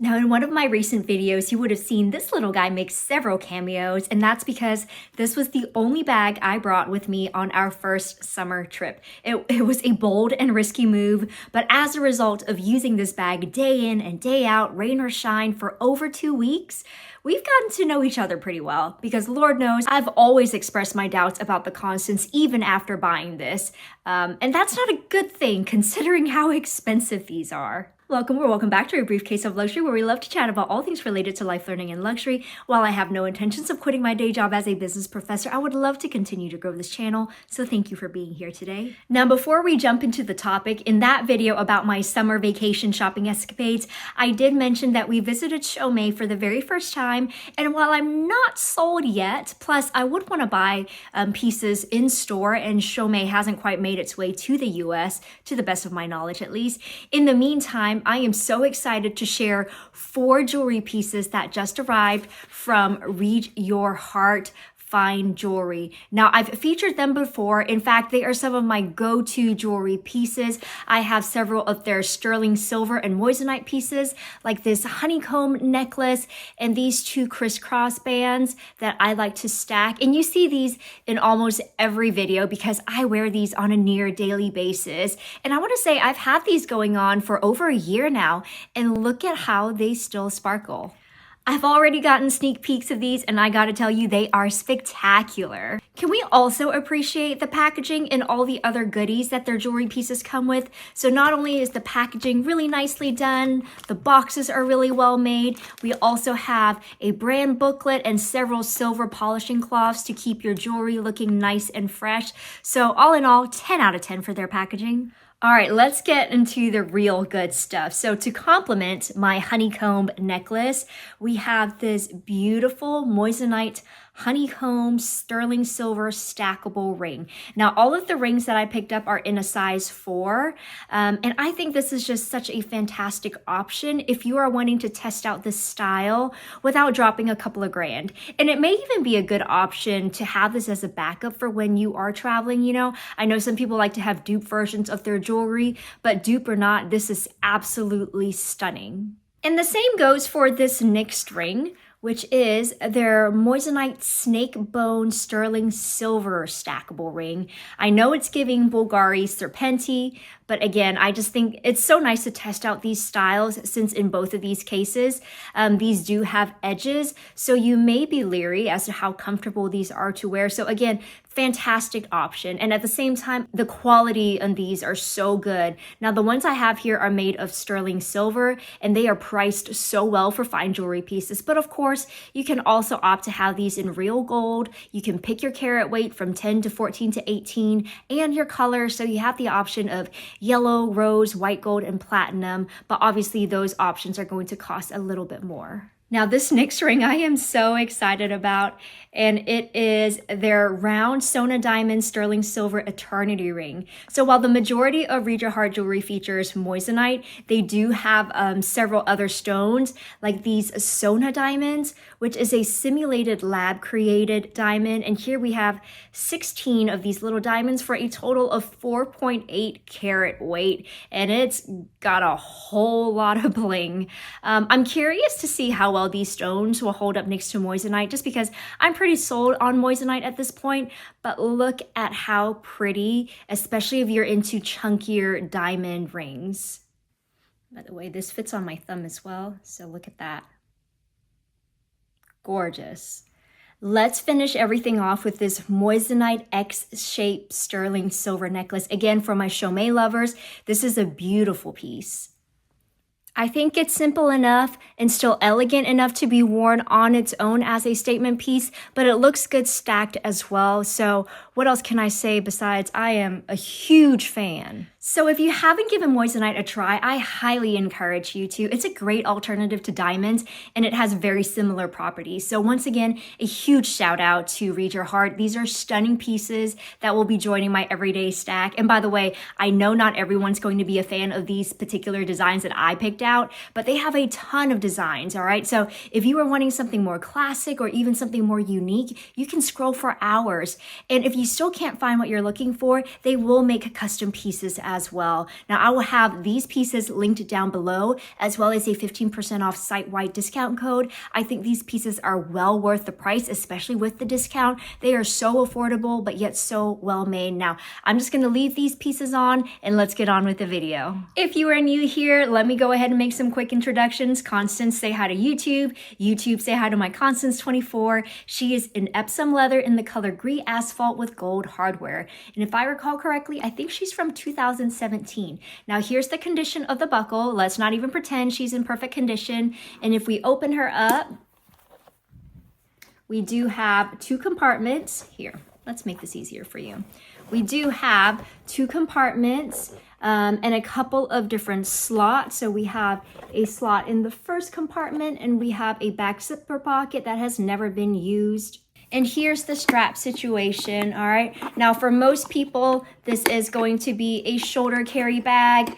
Now, in one of my recent videos, you would have seen this little guy make several cameos, and that's because this was the only bag I brought with me on our first summer trip. It was a bold and risky move, but as a result of using this bag day in and day out, rain or shine, for over 2 weeks, we've gotten to know each other pretty well, because Lord knows I've always expressed my doubts about the Constance even after buying this, and that's not a good thing considering how expensive these are. Welcome back to a briefcase of luxury, where we love to chat about all things related to life, learning, and luxury. While I have no intentions of quitting my day job as a business professor, I would love to continue to grow this channel, so thank you for being here today. Now, before we jump into the topic, in that video about my summer vacation shopping escapades, I did mention that we visited Sona for the very first time, and while I'm not sold yet, plus I would want to buy pieces in store, and Sona hasn't quite made its way to the US, to the best of my knowledge at least. In the meantime, I am so excited to share 4 jewelry pieces that just arrived from Read Your Heart Fine Jewelry. Now, I've featured them before. In fact, they are some of my go-to jewelry pieces. I have several of their sterling silver and moissanite pieces, like this honeycomb necklace and these 2 crisscross bands that I like to stack. And you see these in almost every video because I wear these on a near daily basis. And I want to say I've had these going on for over a year now, and look at how they still sparkle. I've already gotten sneak peeks of these, and I gotta tell you, they are spectacular. Can we also appreciate the packaging and all the other goodies that their jewelry pieces come with? So not only is the packaging really nicely done, the boxes are really well made, we also have a brand booklet and several silver polishing cloths to keep your jewelry looking nice and fresh. So all in all, 10 out of 10 for their packaging. All right, let's get into the real good stuff. So to complement my honeycomb necklace, we have this beautiful moissanite honeycomb sterling silver stackable ring. Now, all of the rings that I picked up are in a size 4, and I think this is just such a fantastic option if you are wanting to test out this style without dropping a couple of grand. And it may even be a good option to have this as a backup for when you are traveling. You know, I know some people like to have dupe versions of their jewelry, but dupe or not, this is absolutely stunning. And the same goes for this next ring, which is their moissanite snake bone sterling silver stackable ring. I know it's giving Bulgari Serpenti, but again, I just think it's so nice to test out these styles, since in both of these cases, these do have edges, so you may be leery as to how comfortable these are to wear. So again, fantastic option. And at the same time, the quality on these are so good. Now, the ones I have here are made of sterling silver, and they are priced so well for fine jewelry pieces. But of course, you can also opt to have these in real gold. You can pick your carat weight from 10 to 14 to 18 and your color. So you have the option of yellow, rose, white gold, and platinum. But obviously those options are going to cost a little bit more. Now, this next ring I am so excited about, and it is their round Sona diamond sterling silver eternity ring. So while the majority of Read Your Heart jewelry features moissanite, they do have several other stones, like these Sona diamonds, which is a simulated lab created diamond. And here we have 16 of these little diamonds for a total of 4.8 carat weight, and it's got a whole lot of bling. I'm curious to see how well these stones will hold up next to moissanite, just because I'm pretty sold on moissanite at this point. But look at how pretty, especially if you're into chunkier diamond rings. By the way, this fits on my thumb as well, so look at that. Gorgeous. Let's finish everything off with this moissanite X-shaped sterling silver necklace. Again, for my Sona lovers, this is a beautiful piece. I think it's simple enough and still elegant enough to be worn on its own as a statement piece, but it looks good stacked as well. So what else can I say besides I am a huge fan? So if you haven't given moissanite a try, I highly encourage you to. It's a great alternative to diamonds, and it has very similar properties. So once again, a huge shout out to Read Your Heart. These are stunning pieces that will be joining my everyday stack. And by the way, I know not everyone's going to be a fan of these particular designs that I picked out, but they have a ton of designs, all right? So if you are wanting something more classic or even something more unique, you can scroll for hours. And if you still can't find what you're looking for, they will make custom pieces as well. Now I will have these pieces linked down below, as well as a 15% off site-wide discount code. I think these pieces are well worth the price, especially with the discount. They are so affordable, but yet so well made. Now I'm just gonna leave these pieces on and let's get on with the video. If you are new here, let me go ahead and make some quick introductions. Constance, say hi to YouTube. YouTube, say hi to my Constance 24. She is in Epsom leather in the color Grey Asphalt with gold hardware. And if I recall correctly, I think she's from 2017. Now here's the condition of the buckle. Let's not even pretend she's in perfect condition. And if we open her up, we do have two compartments. Here, let's make this easier for you. We do have two compartments and a couple of different slots. So we have a slot in the first compartment and we have a back zipper pocket that has never been used. And here's the strap situation, all right? Now for most people, this is going to be a shoulder carry bag,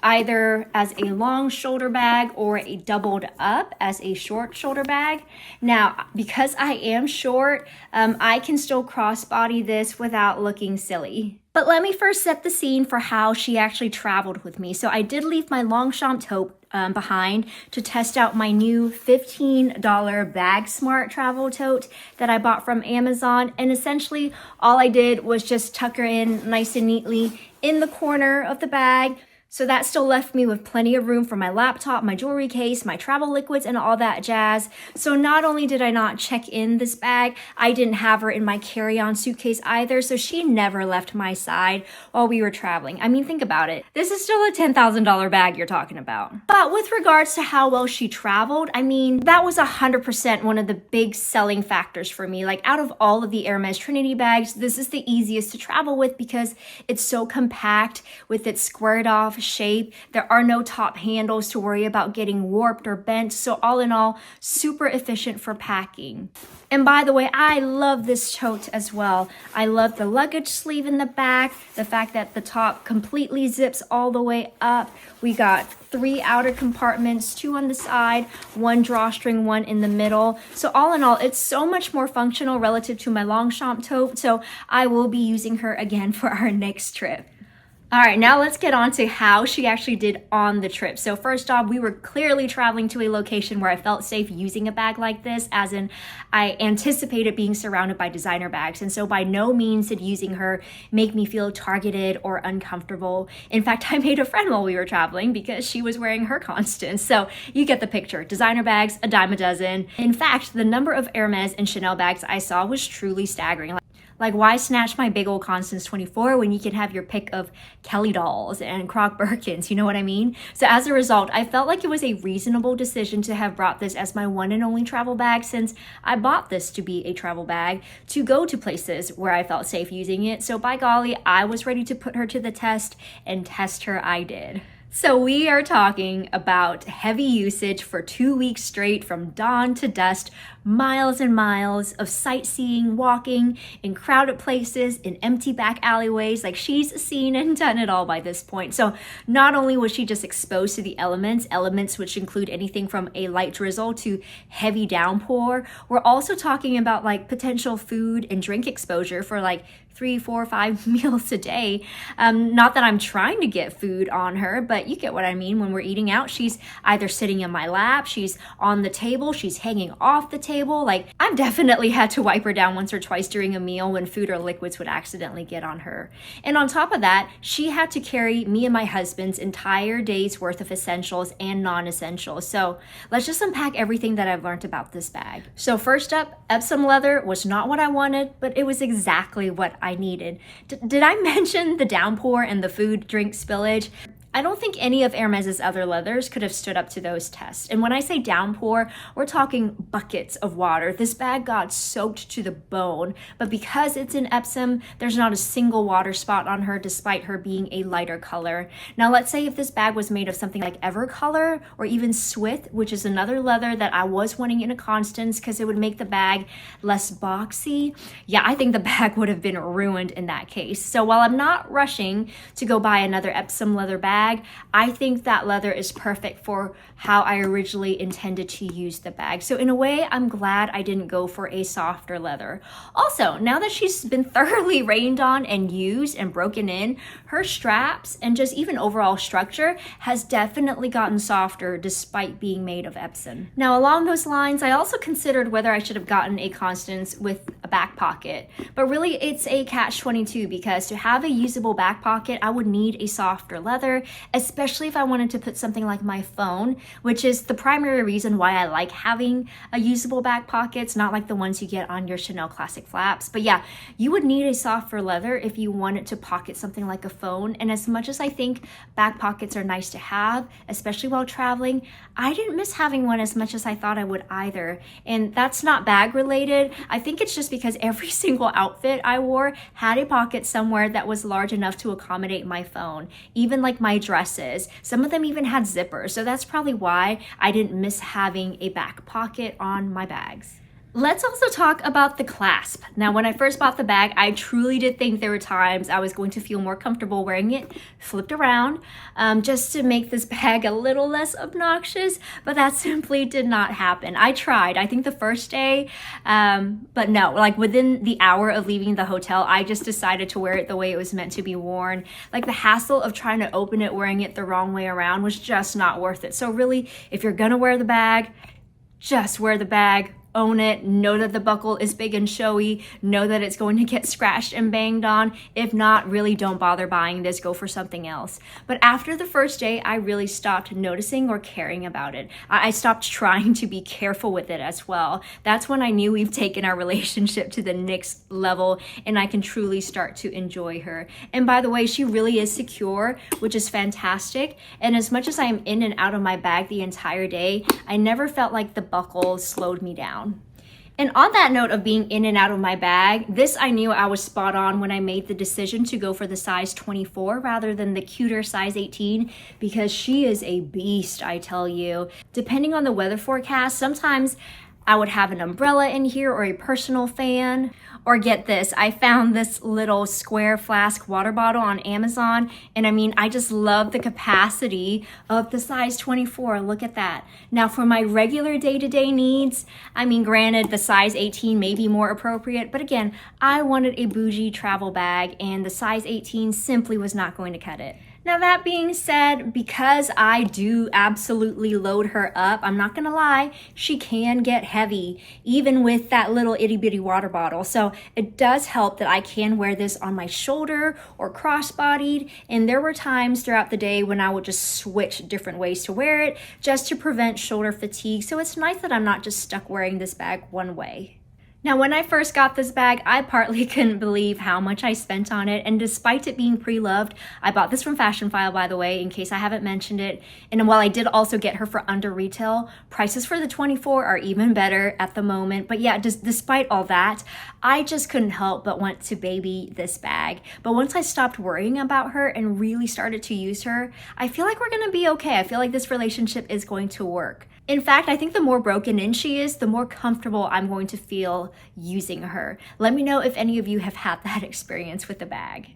either as a long shoulder bag or a doubled up as a short shoulder bag. Now, because I am short, I can still crossbody this without looking silly. But let me first set the scene for how she actually traveled with me. So I did leave my Longchamp tote behind to test out my new $15 Bag Smart travel tote that I bought from Amazon. And essentially all I did was just tuck her in nice and neatly in the corner of the bag. So that still left me with plenty of room for my laptop, my jewelry case, my travel liquids, and all that jazz. So not only did I not check in this bag, I didn't have her in my carry-on suitcase either, so she never left my side while we were traveling. I mean, think about it. This is still a $10,000 bag you're talking about. But with regards to how well she traveled, I mean, that was 100% one of the big selling factors for me. Like, out of all of the Hermes Trinity bags, this is the easiest to travel with because it's so compact with its squared off shape. There are no top handles to worry about getting warped or bent. So all in all, super efficient for packing. And by the way, I love this tote as well. I love the luggage sleeve in the back, the fact that the top completely zips all the way up. We got 3 outer compartments, 2 on the side, 1 drawstring, 1 in the middle. So all in all, it's so much more functional relative to my Longchamp tote. So I will be using her again for our next trip. All right, now let's get on to how she actually did on the trip. So first off, we were clearly traveling to a location where I felt safe using a bag like this, as in I anticipated being surrounded by designer bags. And so by no means did using her make me feel targeted or uncomfortable. In fact, I made a friend while we were traveling because she was wearing her Constance. So you get the picture. Designer bags, a dime a dozen. In fact, the number of Hermes and Chanel bags I saw was truly staggering. Like, why snatch my big old Constance 24 when you can have your pick of Kelly dolls and Croc Birkins, you know what I mean? So as a result, I felt like it was a reasonable decision to have brought this as my one and only travel bag, since I bought this to be a travel bag to go to places where I felt safe using it. So by golly, I was ready to put her to the test, and test her I did. So we are talking about heavy usage for 2 weeks straight from dawn to dusk, miles and miles of sightseeing, walking in crowded places, in empty back alleyways. Like, she's seen and done it all by this point. So not only was she just exposed to the elements which include anything from a light drizzle to heavy downpour, we're also talking about like potential food and drink exposure for like 3, 4, 5 meals a day. Not that I'm trying to get food on her, but you get what I mean. When we're eating out, she's either sitting in my lap, she's on the table, she's hanging off the table. Like, I've definitely had to wipe her down once or twice during a meal when food or liquids would accidentally get on her. And on top of that, she had to carry me and my husband's entire day's worth of essentials and non-essentials. So let's just unpack everything that I've learned about this bag. So first up, Epsom leather was not what I wanted, but it was exactly what I needed. Did I mention the downpour and the food drink spillage? I don't think any of Hermes's other leathers could have stood up to those tests. And when I say downpour, we're talking buckets of water. This bag got soaked to the bone, but because it's in Epsom, there's not a single water spot on her despite her being a lighter color. Now let's say if this bag was made of something like Evercolor or even Swith, which is another leather that I was wanting in a Constance because it would make the bag less boxy. Yeah, I think the bag would have been ruined in that case. So while I'm not rushing to go buy another Epsom leather bag, bag, I think that leather is perfect for how I originally intended to use the bag. So in a way, I'm glad I didn't go for a softer leather. Also, now that she's been thoroughly rained on and used and broken in, her straps and just even overall structure has definitely gotten softer despite being made of Epsom. Now, along those lines, I also considered whether I should have gotten a Constance with a back pocket, but really it's a catch-22 because to have a usable back pocket, I would need a softer leather, especially if I wanted to put something like my phone, which is the primary reason why I like having a usable back pockets, not like the ones you get on your Chanel Classic flaps. But yeah, you would need a softer leather if you wanted to pocket something like a phone. And as much as I think back pockets are nice to have, especially while traveling, I didn't miss having one as much as I thought I would either. And that's not bag related. I think it's just because every single outfit I wore had a pocket somewhere that was large enough to accommodate my phone. Even like my dresses, some of them even had zippers. So that's probably why I didn't miss having a back pocket on my bags. Let's also talk about the clasp. Now, when I first bought the bag, I truly did think there were times I was going to feel more comfortable wearing it flipped around, just to make this bag a little less obnoxious, but that simply did not happen. I tried, I think the first day, but no, like within the hour of leaving the hotel, I just decided to wear it the way it was meant to be worn. Like the hassle of trying to open it wearing it the wrong way around was just not worth it. So really, if you're gonna wear the bag, just wear the bag. Own it, know that the buckle is big and showy, know that it's going to get scratched and banged on. If not, really don't bother buying this, go for something else. But after the first day, I really stopped noticing or caring about it. I stopped trying to be careful with it as well. That's when I knew we've taken our relationship to the next level and I can truly start to enjoy her. And by the way, she really is secure, which is fantastic. And as much as I am in and out of my bag the entire day, I never felt like the buckle slowed me down. And on that note of being in and out of my bag, this I knew I was spot on when I made the decision to go for the size 24 rather than the cuter size 18, because she is a beast, I tell you. Depending on the weather forecast, sometimes I would have an umbrella in here or a personal fan. Or get this, I found this little square flask water bottle on Amazon. And I mean, I just love the capacity of the size 24. Look at that. Now for my regular day-to-day needs, I mean, granted, the size 18 may be more appropriate, but again, I wanted a bougie travel bag and the size 18 simply was not going to cut it. Now that being said, because I do absolutely load her up, I'm not gonna lie, she can get heavy, even with that little itty bitty water bottle. So it does help that I can wear this on my shoulder or cross-bodied. And there were times throughout the day when I would just switch different ways to wear it just to prevent shoulder fatigue. So it's nice that I'm not just stuck wearing this bag one way. Now, when I first got this bag, I partly couldn't believe how much I spent on it. And despite it being pre-loved, I bought this from Fashion File, by the way, in case I haven't mentioned it. And while I did also get her for under retail, prices for the 24 are even better at the moment. But yeah, despite all that, I just couldn't help but want to baby this bag. But once I stopped worrying about her and really started to use her, I feel like we're gonna be okay. I feel like this relationship is going to work. In fact, I think the more broken in she is, the more comfortable I'm going to feel using her. Let me know if any of you have had that experience with the bag.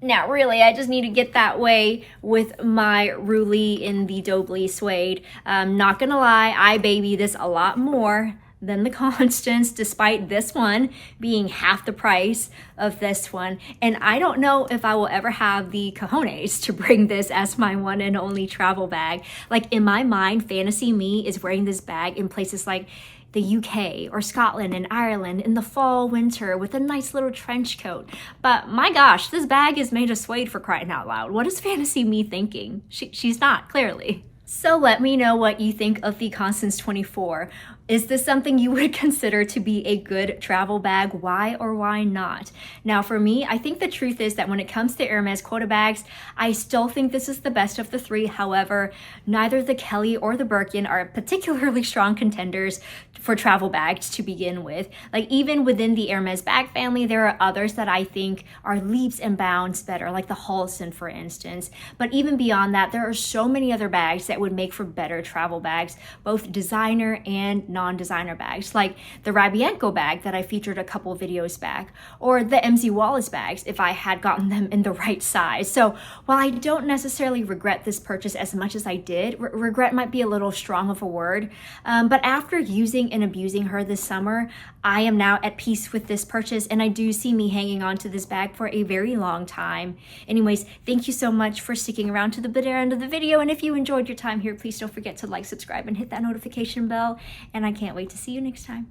Now, really, I just need to get that way with my Roulis in the Dobley suede. Not gonna lie, I baby this a lot more than the Constance, despite this one being half the price of this one. And I don't know if I will ever have the cojones to bring this as my one and only travel bag. Like in my mind, fantasy me is wearing this bag in places like the UK or Scotland and Ireland in the fall, winter with a nice little trench coat. But my gosh, this bag is made of suede, for crying out loud. What is fantasy me thinking? She's not, clearly. So let me know what you think of the Constance 24. Is this something you would consider to be a good travel bag? Why or why not? Now for me, I think the truth is that when it comes to Hermes quota bags, I still think this is the best of the three. However, neither the Kelly or the Birkin are particularly strong contenders for travel bags to begin with. Like even within the Hermes bag family, there are others that I think are leaps and bounds better, like the Halston, for instance. But even beyond that, there are so many other bags that would make for better travel bags, both designer and non-designer bags, like the Rabienko bag that I featured a couple videos back, or the MZ Wallace bags if I had gotten them in the right size. So while I don't necessarily regret this purchase as much as I did, regret might be a little strong of a word, but after using and abusing her this summer, I am now at peace with this purchase, and I do see me hanging on to this bag for a very long time. Anyways, thank you so much for sticking around to the bitter end of the video, and if you enjoyed your time here, please don't forget to like, subscribe, and hit that notification bell, and I can't wait to see you next time.